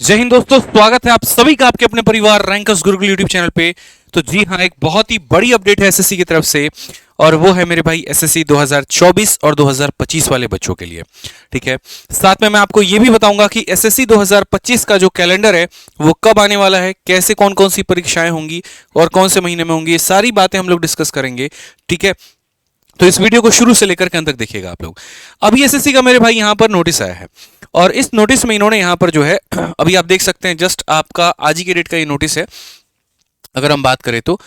जय हिंद दोस्तों, स्वागत है आप सभी का आपके अपने परिवार रैंकर्स गुरुकुल यूट्यूब चैनल पे। तो जी हाँ, एक बहुत ही बड़ी अपडेट है एसएससी की तरफ से और वो है मेरे भाई एसएससी 2024 और 2025 वाले बच्चों के लिए। ठीक है, साथ में मैं आपको ये भी बताऊंगा कि एसएससी 2025 का जो कैलेंडर है वो कब आने वाला है, कैसे कौन कौन सी परीक्षाएं होंगी और कौन से महीने में होंगी, ये सारी बातें हम लोग डिस्कस करेंगे। ठीक है, तो इस वीडियो को शुरू से लेकर के अंत तक देखिएगा आप लोग। अभी एसएससी का मेरे भाई यहाँ पर नोटिस आया है और इस नोटिस में इन्होंने यहाँ पर जो है अभी आप देख सकते हैं, जस्ट आपका आज ही के डेट का ये नोटिस है अगर हम बात करें तो।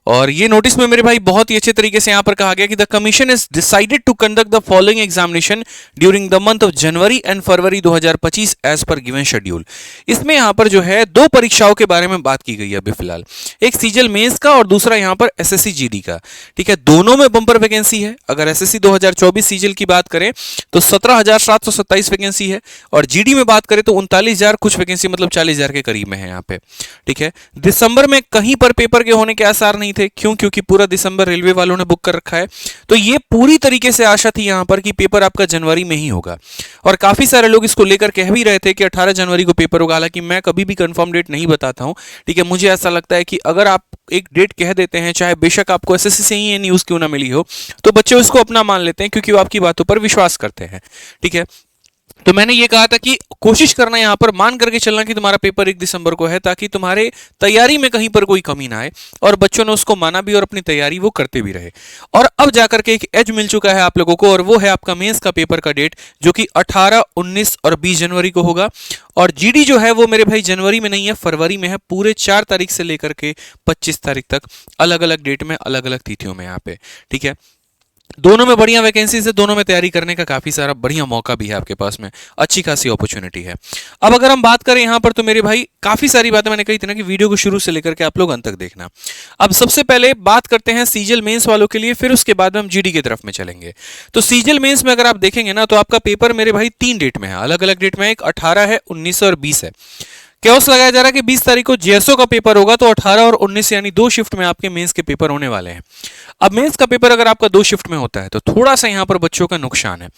और ये नोटिस में मेरे भाई बहुत ही अच्छे तरीके से यहां पर कहा गया कि the commission is decided to conduct the following examination during the month of January and February 2025 as per given schedule. इसमें यहां पर जो है दो परीक्षाओं के बारे में बात की गई है अभी फिलहाल, एक सीजल मेंस का और दूसरा यहां पर एसएससी जीडी का। ठीक है, दोनों में बंपर वैकेंसी है। अगर एसएससी 2024 सीजल की बात करें तो 17,727 वैकेंसी है और जीडी में बात करें तो 39,000 कुछ वैकेंसी, मतलब 40,000 के करीब में है यहाँ पे। ठीक है, दिसंबर में कहीं पर पेपर के होने के आसार नहीं थे। क्यों? क्योंकि पूरा दिसंबर रेलवे वालों ने बुक कर रखा है। तो ये पूरी तरीके से आशा थी यहां पर कि पेपर आपका जनवरी में ही होगा और काफी सारे लोग इसको लेकर कह भी रहे थे कि 18 जनवरी को पेपर होगा। हालांकि मैं कभी भी कंफर्म डेट नहीं बताता हूं। ठीक है, मुझे ऐसा लगता है कि अगर आप एक डेट कह देते हैं, चाहे बेशक आपको एसएससी से ही ये न्यूज क्यों ना मिली हो, तो बच्चे उसको अपना मान लेते हैं क्योंकि वो आपकी बातों पर विश्वास करते हैं। ठीक है, तो मैंने ये कहा था कि कोशिश करना यहां पर मान करके चलना कि तुम्हारा पेपर 1 दिसंबर को है, ताकि तुम्हारे तैयारी में कहीं पर कोई कमी ना आए। और बच्चों ने उसको माना भी और अपनी तैयारी वो करते भी रहे। और अब जाकर के एक एज मिल चुका है आप लोगों को और वो है आपका मेंस का पेपर का डेट, जो कि 18, 19 और 20 जनवरी को होगा। और जीडी जो है वो मेरे भाई जनवरी में नहीं है, फरवरी में है। पूरे 4 तारीख से लेकर के 25 तारीख तक अलग अलग डेट में, अलग अलग तिथियों में यहाँ पे। ठीक है, दोनों में बढ़िया वैकेंसी है, दोनों में तैयारी करने का काफी सारा बढ़िया मौका भी है आपके पास में, अच्छी खासी अपॉर्चुनिटी है। अब अगर हम बात करें यहां पर तो मेरे भाई काफी सारी बातें मैंने कही थी ना कि वीडियो को शुरू से लेकर के आप लोग अंत तक देखना। अब सबसे पहले बात करते हैं सीजल मेंस वालों के लिए, फिर उसके बाद हम जीडी की तरफ में चलेंगे। तो सीजल मेंस में अगर आप देखेंगे ना तो आपका पेपर मेरे भाई 3 डेट में है, अलग अलग डेट में। एक 18 है, 19 और 20 है। क्योस लगाया जा रहा है कि 20 तारीख को जेएसओ का पेपर होगा, तो 18 और 19 यानी 2 शिफ्ट में आपके मेंस के पेपर होने वाले हैं। अब मेंस का पेपर अगर आपका 2 शिफ्ट में होता है तो थोड़ा सा यहां पर बच्चों का नुकसान है।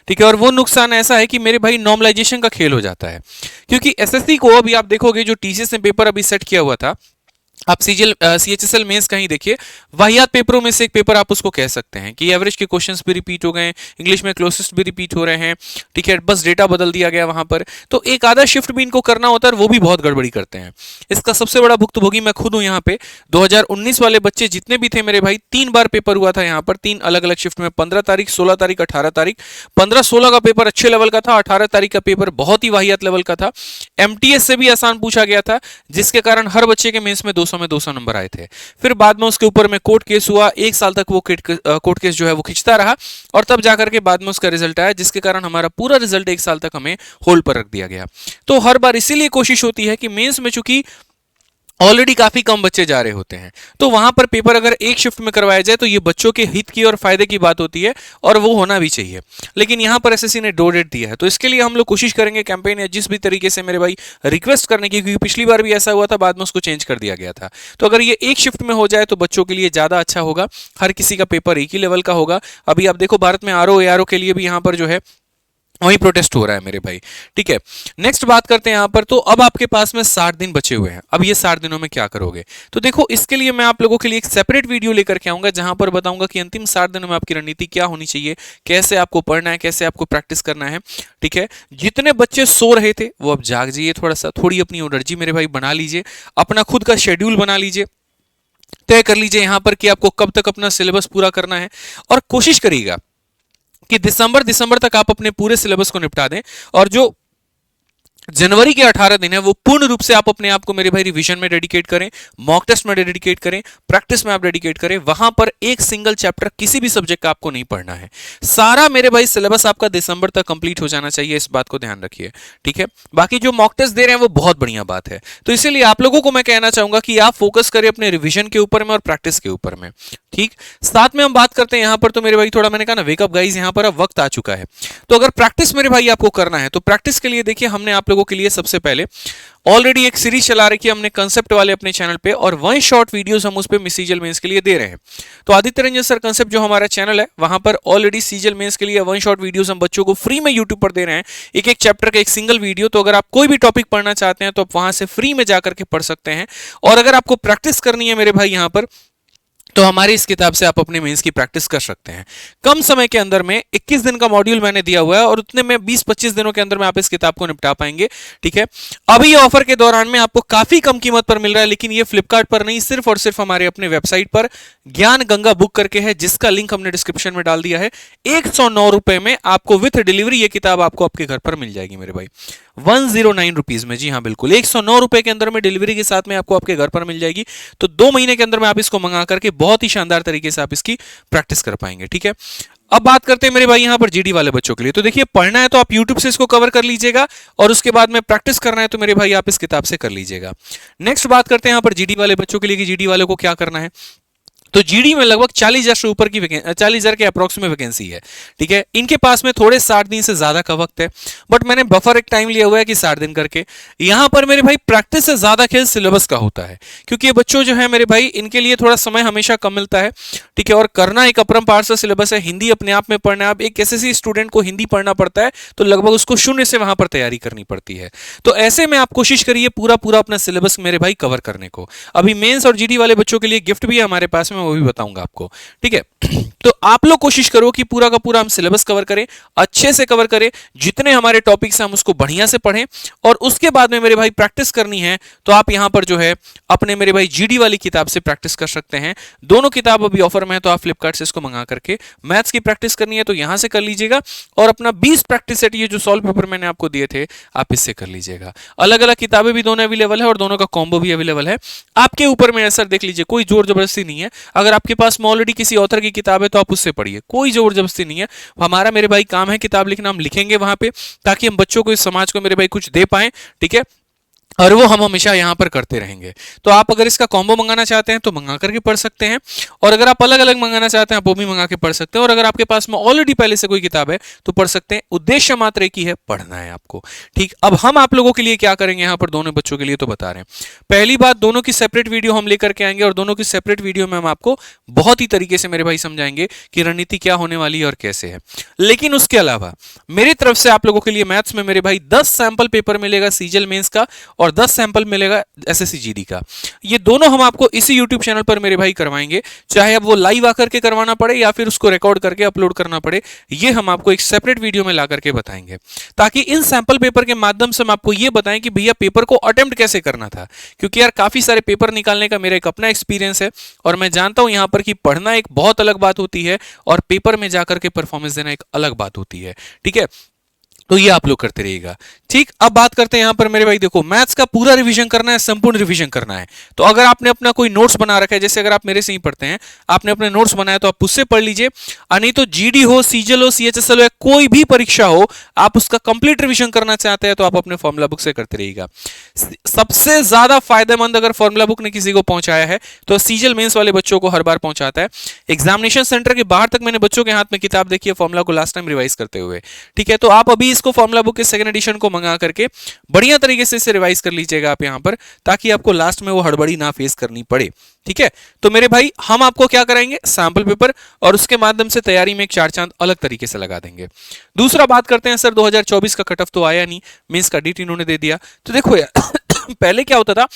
ठीक है, और वो नुकसान ऐसा है कि मेरे भाई नॉर्मलाइजेशन का खेल हो जाता है। क्योंकि एसएससी को अभी आप देखोगे जो टीसीएस ने पेपर अभी सेट किया हुआ था, आप सीजीएल सीएचएसएल मेंस कहीं देखिए, वाहियात पेपरों में से एक पेपर आप उसको कह सकते हैं कि एवरेज के क्वेश्चंस भी रिपीट हो गए, इंग्लिश में क्लोजेस्ट भी रिपीट हो रहे हैं। ठीक है, बस डेटा बदल दिया गया वहां पर। तो एक आधा शिफ्ट भी इनको करना होता है और वो भी बहुत गड़बड़ी करते हैं। इसका सबसे बड़ा भुक्तभोगी मैं खुद हूं यहाँ पे। 2019 वाले बच्चे जितने भी थे मेरे भाई, 3 बार पेपर हुआ था यहाँ पर, 3 अलग अलग शिफ्ट में, 15 तारीख, 16 तारीख, 18 तारीख। 15-16 का पेपर अच्छे लेवल का था, 18 तारीख का पेपर बहुत ही वाहियात लेवल का था। एमटीएस से भी आसान पूछा गया था, जिसके कारण हर बच्चे के मेंस में 200 नंबर आए थे। फिर बाद में उसके ऊपर में कोर्ट केस हुआ, 1 साल तक वो कोर्ट केस जो है वो खिंचता रहा और तब जाकर के बाद में उसका रिजल्ट आया, जिसके कारण हमारा पूरा रिजल्ट 1 साल तक हमें होल्ड पर रख दिया गया। तो हर बार इसीलिए कोशिश होती है कि मेंस में चूंकि ऑलरेडी काफी कम बच्चे जा रहे होते हैं, तो वहां पर पेपर अगर एक शिफ्ट में करवाया जाए तो ये बच्चों के हित की और फायदे की बात होती है और वो होना भी चाहिए। लेकिन यहां पर एसएससी ने 2 डेट दिया है, तो इसके लिए हम लोग कोशिश करेंगे कैंपेन या जिस भी तरीके से मेरे भाई रिक्वेस्ट करने की, क्योंकि पिछली बार भी ऐसा हुआ था, बाद में उसको चेंज कर दिया गया था। तो अगर ये एक शिफ्ट में हो जाए तो बच्चों के लिए ज्यादा अच्छा होगा, हर किसी का पेपर एक ही लेवल का होगा। अभी आप देखो भारत में आरओ एआरओ के लिए भी यहाँ पर जो है वही प्रोटेस्ट हो रहा है मेरे भाई। ठीक है, नेक्स्ट बात करते हैं यहां पर। तो अब आपके पास में 60 दिन बचे हुए हैं। अब ये 60 दिनों में क्या करोगे? तो देखो, इसके लिए मैं आप लोगों के लिए एक सेपरेट वीडियो लेकर के आऊंगा, जहां पर बताऊंगा कि अंतिम 60 दिनों में आपकी रणनीति क्या होनी चाहिए, कैसे आपको पढ़ना है, कैसे आपको प्रैक्टिस करना है। ठीक है, जितने बच्चे सो रहे थे वो अब जाग जाइए, थोड़ा सा, थोड़ी अपनी एनर्जी मेरे भाई बना लीजिए, अपना खुद का शेड्यूल बना लीजिए, तय कर लीजिए यहां पर कि आपको कब तक अपना सिलेबस पूरा करना है। और कोशिश करिएगा कि दिसंबर तक आप अपने पूरे सिलेबस को निपटा दें और जो जनवरी के 18 दिन है वो पूर्ण रूप से आप अपने आप को मेरे भाई रिवीजन में डेडिकेट करें, मॉक टेस्ट में डेडिकेट करें, प्रैक्टिस में आप डेडिकेट करें। वहां पर एक सिंगल चैप्टर किसी भी सब्जेक्ट का आपको नहीं पढ़ना है। सारा मेरे भाई सिलेबस आपका दिसंबर तक कंप्लीट हो जाना चाहिए, इस बात को ध्यान रखिए। ठीक है, बाकी जो मॉक टेस्ट दे रहे हैं वो बहुत बढ़िया बात है। तो इसीलिए आप लोगों को मैं कहना चाहूंगा कि आप फोकस करें अपने रिविजन के ऊपर में और प्रैक्टिस के ऊपर में। ठीक, साथ में हम बात करते हैं यहां पर, तो मेरे भाई थोड़ा मैंने कहा ना वेकअप गाइस, यहां पर अब वक्त आ चुका है। तो अगर प्रैक्टिस मेरे भाई आपको करना है तो प्रैक्टिस के लिए देखिए हमने आप लोगों लोगों के लिए सबसे पहले ऑलरेडी एक सीरीज चला रखी है हमने कंसेप्ट वाले अपने चैनल पे, और 1 शॉर्ट वीडियोस हम उस पे सीजीएल मेंस के लिए दे रहे हैं। तो आदित्य रंजन सर कंसेप्ट जो हमारा चैनल है वहां पर ऑलरेडी सीजीएल मेंस के लिए 1 शॉर्ट वीडियोस हम बच्चों को फ्री में यूट्यूब पर दे रहे हैं, एक एक चैप्टर का एक सिंगल वीडियो। तो अगर आप कोई भी टॉपिक पढ़ना चाहते हैं तो आप वहां से फ्री में जाकर के पढ़ सकते हैं। और अगर आपको प्रैक्टिस करनी है मेरे भाई यहाँ पर, तो हमारी इस किताब से आप अपने मेंस की प्रैक्टिस कर सकते हैं। कम समय के अंदर में 21 दिन का मॉड्यूल मैंने दिया हुआ है, और उतने में 20-25 दिनों के अंदर में आप इस किताब को निपटा पाएंगे। ठीक है, अभी ये ऑफर के दौरान में आपको काफी कम कीमत पर मिल रहा है, लेकिन ये फ्लिपकार्ट पर नहीं, सिर्फ और सिर्फ हमारे अपने वेबसाइट पर ज्ञान गंगा बुक करके है, जिसका लिंक हमने डिस्क्रिप्शन में डाल दिया है। 109 रुपए में आपको विथ डिलीवरी ये किताब आपको आपके घर पर मिल जाएगी मेरे भाई, 109 रुपीज में। जी हाँ बिल्कुल, 109 रुपए के अंदर में डिलीवरी के साथ में आपको आपके घर पर मिल जाएगी। तो 2 महीने के अंदर में आप इसको मंगा करके बहुत ही शानदार तरीके से आप इसकी प्रैक्टिस कर पाएंगे। ठीक है, अब बात करते हैं मेरे भाई यहाँ पर जीडी वाले बच्चों के लिए। तो देखिए, पढ़ना है तो आप YouTube से इसको कवर कर लीजिएगा, और उसके बाद में प्रैक्टिस करना है तो मेरे भाई आप इस किताब से कर लीजिएगा। नेक्स्ट बात करते हैं यहाँ पर जीडी वाले बच्चों के लिए कि जीडी वाले को क्या करना है। तो जीडी में लगभग 40,000 से ऊपर की 40,000 के अप्रोक्स में वैकेंसी है। ठीक है, इनके पास में थोड़े 60 दिन से ज्यादा का वक्त है, बट मैंने बफर एक टाइम लिया हुआ है कि 60 दिन करके। यहां पर मेरे भाई प्रैक्टिस से ज्यादा खेल सिलेबस का होता है, क्योंकि ये बच्चों जो है मेरे भाई इनके लिए थोड़ा समय हमेशा कम मिलता है। ठीक है, और करना एक अपरंपार सा सिलेबस है, हिंदी अपने आप में पढ़ना है। अब एक एसएससी स्टूडेंट को हिंदी पढ़ना पड़ता है तो लगभग उसको शून्य से वहां पर तैयारी करनी पड़ती है। तो ऐसे में आप कोशिश करिए पूरा पूरा अपना सिलेबस मेरे भाई कवर करने को। अभी मेंस और जीडी वाले बच्चों के लिए गिफ्ट भी है हमारे पास में, वो भी बताऊंगा आपको। ठीक है, तो आप लोग कोशिश करो कि पूरा का पूरा हम सिलेबस कवर करें, अच्छे से कवर करें, जितने हमारे टॉपिक्स हैं हम उसको बढ़िया से पढ़ें। और उसके बाद में मेरे भाई प्रैक्टिस करनी है तो आप यहां पर जो है अपने मेरे भाई जीडी वाली किताब से प्रैक्टिस कर सकते हैं। दोनों किताब अभी ऑफर में है, तो आप फ्लिपकार्ट से इसको मंगा करके मैथ्स की प्रैक्टिस करनी है तो यहां से कर लीजिएगा, और अपना 20 प्रैक्टिस सेट ये जो सॉल्व पेपर मैंने आपको दिए थे आप इससे कर लीजिएगा। अलग अलग किताबें भी दोनों अवेलेबल है, और दोनों का कॉम्बो भी अवेलेबल है। आपके ऊपर में सर देख लीजिए, कोई जोर जबरदस्ती नहीं है। अगर आपके पास ऑलरेडी किसी ऑथर की किताब है तो आप उससे पढ़िए, कोई जोर जबरदस्ती नहीं है। हमारा मेरे भाई काम है किताब लिखना, हम लिखेंगे वहां पे ताकि हम बच्चों को, इस समाज को मेरे भाई कुछ दे पाएं। ठीक है, और वो हम हमेशा यहां पर करते रहेंगे। तो आप अगर इसका कॉम्बो मंगाना चाहते हैं तो मंगा करके पढ़ सकते हैं, और अगर आप अलग अलग मंगाना चाहते हैं आप वो भी मंगा के पढ़ सकते हैं। और अगर आपके पास में ऑलरेडी पहले से कोई किताब है तो पढ़ सकते हैं। उद्देश्य मात्र एक ही है, पढ़ना है आपको। ठीक, अब हम आप लोगों के लिए क्या करेंगे यहाँ पर दोनों बच्चों के लिए तो बता रहे हैं। पहली बात, दोनों की सेपरेट वीडियो हम लेकर के आएंगे, और दोनों की सेपरेट वीडियो में हम आपको बहुत ही तरीके से मेरे भाई समझाएंगे कि रणनीति क्या होने वाली है और कैसे है। लेकिन उसके अलावा मेरी तरफ से आप लोगों के लिए मैथ्स में मेरे भाई 10 सैंपल पेपर मिलेगा सीजीएल मेंस का, और 10 सैंपल मिलेगा एसएससी जीडी का। ये दोनों हम आपको इसी YouTube चैनल पर मेरे भाई करवाएंगे, चाहे अब वो लाइव आकर के करवाना पड़े या फिर उसको रिकॉर्ड करके अपलोड करना पड़े, ये हम आपको एक सेपरेट वीडियो में ला करके बताएंगे, ताकि इन सैंपल पेपर के माध्यम से हम आपको ये बताएं कि भैया पेपर को अटेम्प्ट कैसे करना था। क्योंकि यार काफी सारे पेपर निकालने का मेरा एक अपना एक्सपीरियंस है, और मैं जानता हूं यहां पर कि पढ़ना एक बहुत अलग बात होती है और पेपर में जाकर के परफॉर्मेंस देना एक अलग बात होती है। ठीक है, तो ये आप लोग करते रहिएगा। ठीक, अब बात करते हैं यहां पर मेरे भाई, देखो मैथ्स का पूरा रिवीजन करना है, संपूर्ण रिवीजन करना है। तो अगर आपने अपना कोई नोट्स बना रखा है, जैसे अगर आप मेरे से ही पढ़ते हैं, आपने अपने नोट्स बनाया तो आप उससे पढ़ लीजिए। नहीं तो जीडी हो, सीजीएल हो, सीएचएसएल हो, कोई भी परीक्षा हो, आप उसका कंप्लीट रिवीजन करना चाहते हैं तो आप अपने फॉर्मूला बुक से करते रहिएगा। सबसे ज्यादा फायदेमंद अगर फॉर्मूला बुक ने किसी को पहुंचाया है तो सीजीएल मेंस वाले बच्चों को हर बार पहुंचाता है। एग्जामिनेशन सेंटर के बाहर तक मैंने बच्चों के हाथ में किताब देखी है फॉर्मूला को लास्ट टाइम रिवाइज करते हुए। ठीक है, तो आप अभी इसको फॉर्मूला बुक के सेकंड एडिशन को मंगा करके बढ़िया तरीके से इसे रिवाइज कर लीजिएगा आप यहां पर, ताकि आपको लास्ट में वो हड़बड़ी ना फेस करनी पड़े। ठीक है, तो मेरे भाई हम आपको क्या कराएंगे, सैंपल पेपर, और उसके माध्यम से तैयारी में एक 4 चांद अलग तरीके से लगा देंगे। दूसरा बात करते हैं, सर 2024 का कट ऑफ तो आया नहीं, मेंस का डेट इन्होंने दे दिया। तो देखो यार पहले क्या होता था,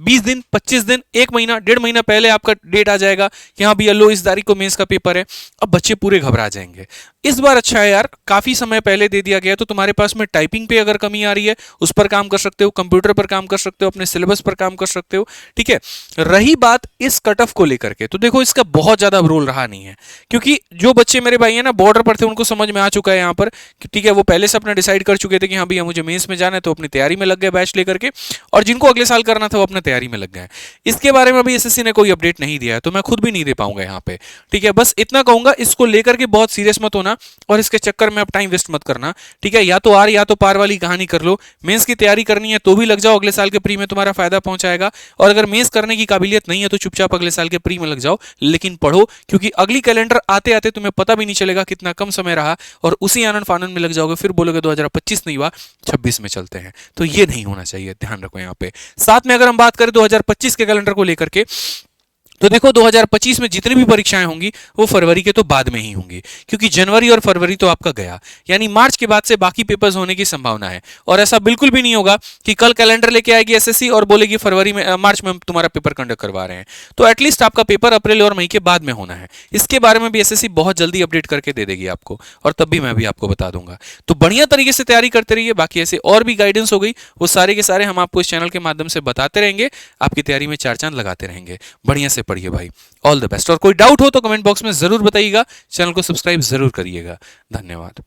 20 दिन, 25 दिन, 1 महीना, 1.5 महीना पहले आपका डेट आ जाएगा कि हाँ भैया लो इस तारीख को मेंस का पेपर है। अब बच्चे पूरे घबरा जाएंगे। इस बार अच्छा है यार, काफी समय पहले दे दिया गया, तो तुम्हारे पास में टाइपिंग पे अगर कमी आ रही है उस पर काम कर सकते हो, कंप्यूटर पर काम कर सकते हो, अपने सिलेबस पर काम कर सकते हो। ठीक है, रही बात इस कट ऑफ को लेकर के, तो देखो इसका बहुत ज्यादा रोल रहा नहीं है, क्योंकि जो बच्चे मेरे भाई है ना बॉर्डर पर थे उनको समझ में आ चुका है यहाँ पर। ठीक है, वो पहले से अपना डिसाइड कर चुके थे कि हाँ भैया मुझे मेंस में जाना है, तो अपनी तैयारी में लग गए बैच लेकर के, और जिनको अगले साल करना था वो अपने तैयारी में लग गए हैं। इसके बारे में अभी एसएससी ने कोई अपडेट नहीं दिया है, तो मैं खुद भी नहीं दे पाऊंगा यहाँ पे। ठीक है, बस इतना कहूंगा, इसको लेकर के बहुत सीरियस मत होना और इसके चक्कर में अब टाइम वेस्ट मत करना। ठीक है, या तो आर या तो पार वाली कहानी कर लो। मेंस की तैयारी करनी है तो भी लग जाओ, अगले साल के प्री में तुम्हारा फायदा पहुंचाएगा। और अगर मेंस करने की काबिलियत नहीं है तो चुपचाप अगले साल के प्री में लग जाओ, लेकिन पढ़ो, क्योंकि अगली कैलेंडर आते आते तुम्हें पता भी नहीं चलेगा कितना कम समय रहा और उसी आनंद फानन में लग जाओगे, फिर बोलोगे 2025 नहीं हुआ, 26 में चलते हैं। तो ये नहीं होना चाहिए, ध्यान रखो यहाँ पे। साथ में अगर हम बात करें 2025 के कैलेंडर को लेकर के, तो देखो 2025 में जितनी भी परीक्षाएं होंगी वो फरवरी के तो बाद में ही होंगी, क्योंकि जनवरी और फरवरी तो आपका गया, यानी मार्च के बाद से बाकी पेपर्स होने की संभावना है। और ऐसा बिल्कुल भी नहीं होगा कि कल कैलेंडर लेके आएगी एसएससी और बोलेगी फरवरी में मार्च में हम तुम्हारा पेपर कंडक्ट करवा रहे हैं। तो एटलीस्ट आपका पेपर अप्रैल और मई के बाद में होना है। इसके बारे में भी एसएससी बहुत जल्दी अपडेट करके दे देगी आपको, और तब भी मैं भी आपको बता दूंगा। तो बढ़िया तरीके से तैयारी करते रहिए। बाकी ऐसे और भी गाइडेंस हो गई, वो सारे के सारे हम आपको इस चैनल के माध्यम से बताते रहेंगे, आपकी तैयारी में चार चांद लगाते रहेंगे। बढ़िया से पढ़िए भाई, ऑल द बेस्ट। और कोई डाउट हो तो कमेंट बॉक्स में जरूर बताइएगा, चैनल को सब्सक्राइब जरूर करिएगा। धन्यवाद।